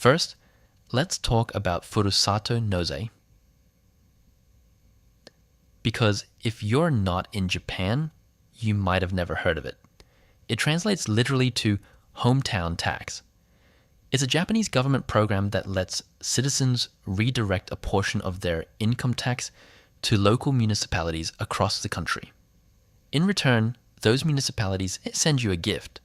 First, let's talk about Furusato Nozei. Because if you're not in Japan, you might have never heard of it. It translates literally to hometown tax. It's a Japanese government program that lets citizens redirect a portion of their income tax to local municipalities across the country. In return, those municipalities send you a gift.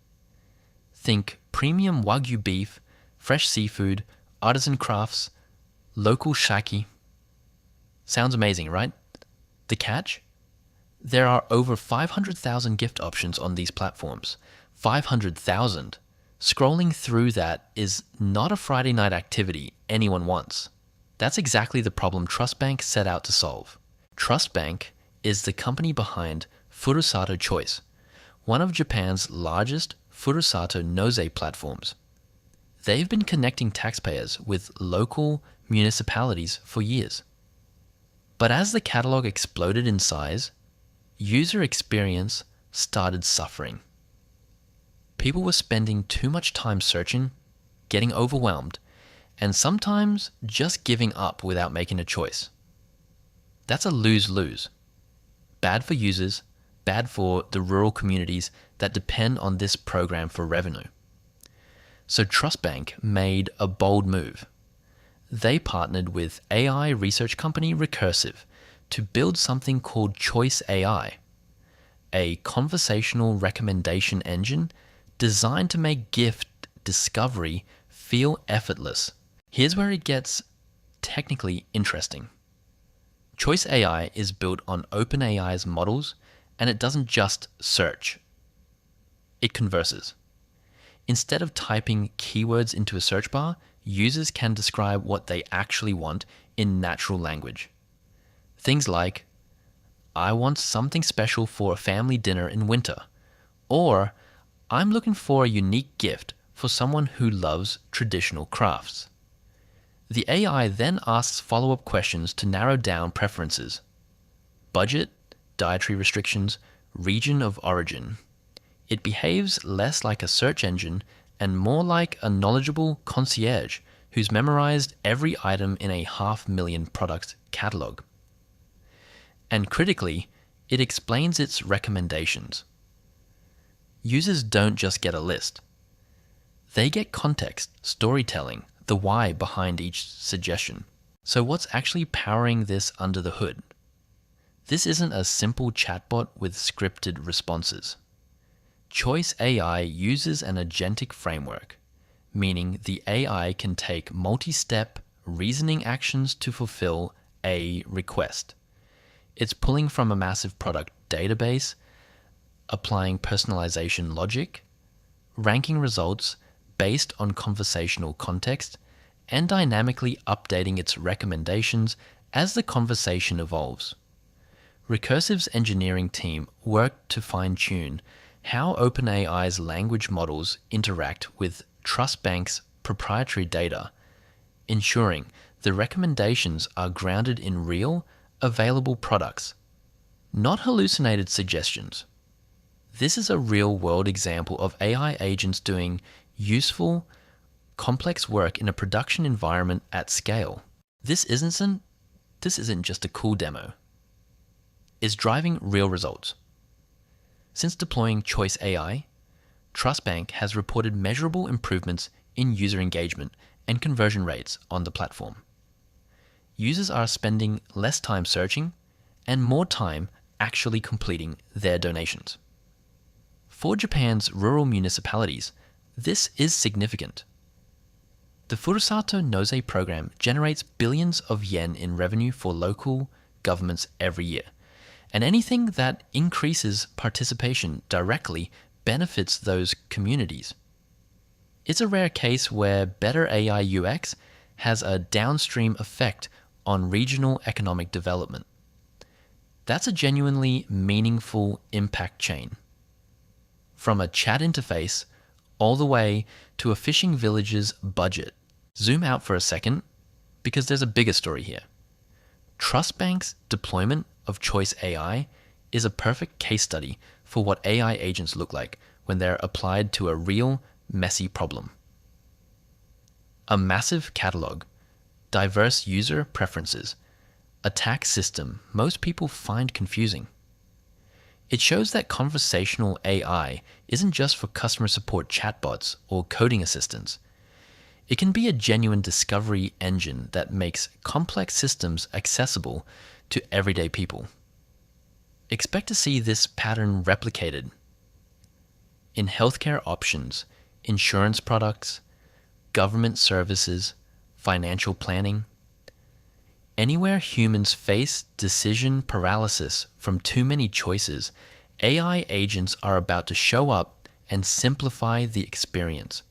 Think premium Wagyu beef, fresh seafood, artisan crafts, local shaki. Sounds amazing, right? The catch? There are over 500,000 gift options on these platforms. 500,000. Scrolling through that is not a Friday night activity anyone wants. That's exactly the problem TRUSTBANK set out to solve. TRUSTBANK is the company behind Furusato Choice, one of Japan's largest Furusato Nozei platforms. They've been connecting taxpayers with local municipalities for years. But as the catalog exploded in size, user experience started suffering. People were spending too much time searching, getting overwhelmed, and sometimes just giving up without making a choice. That's a lose-lose. Bad for users, bad for the rural communities that depend on this program for revenue. So TRUSTBANK made a bold move. They partnered with AI research company Recursive to build something called Choice AI, a conversational recommendation engine designed to make gift discovery feel effortless. Here's where it gets technically interesting. Choice AI is built on OpenAI's models, and it doesn't just search. It converses. Instead of typing keywords into a search bar, users can describe what they actually want in natural language. Things like, I want something special for a family dinner in winter, or I'm looking for a unique gift for someone who loves traditional crafts. The AI then asks follow-up questions to narrow down preferences. Budget, dietary restrictions, region of origin. It behaves less like a search engine and more like a knowledgeable concierge who's memorized every item in a 500,000 product catalog. And critically, it explains its recommendations. Users don't just get a list. They get context, storytelling, the why behind each suggestion. So what's actually powering this under the hood? This isn't a simple chatbot with scripted responses. Choice AI uses an agentic framework, meaning the AI can take multi-step reasoning actions to fulfill a request. It's pulling from a massive product database, applying personalization logic, ranking results based on conversational context, and dynamically updating its recommendations as the conversation evolves. Recursive's engineering team worked to fine-tune how OpenAI's language models interact with TRUSTBANK's proprietary data, ensuring the recommendations are grounded in real, available products, not hallucinated suggestions. This is a real-world example of AI agents doing useful, complex work in a production environment at scale. This isn't just a cool demo. It's driving real results. Since deploying Choice AI, TRUSTBANK has reported measurable improvements in user engagement and conversion rates on the platform. Users are spending less time searching and more time actually completing their donations. For Japan's rural municipalities, this is significant. The Furusato Nozei program generates billions of yen in revenue for local governments every year, and anything that increases participation directly benefits those communities. It's a rare case where better AI UX has a downstream effect on regional economic development. That's a genuinely meaningful impact chain. From a chat interface all the way to a fishing village's budget. Zoom out for a second, because there's a bigger story here. TRUSTBANK's deployment of Choice AI is a perfect case study for what AI agents look like when they're applied to a real, messy problem. A massive catalog, diverse user preferences, a tax system most people find confusing. It shows that conversational AI isn't just for customer support chatbots or coding assistants. It can be a genuine discovery engine that makes complex systems accessible to everyday people. Expect to see this pattern replicated in healthcare options, insurance products, government services, financial planning. Anywhere humans face decision paralysis from too many choices, AI agents are about to show up and simplify the experience.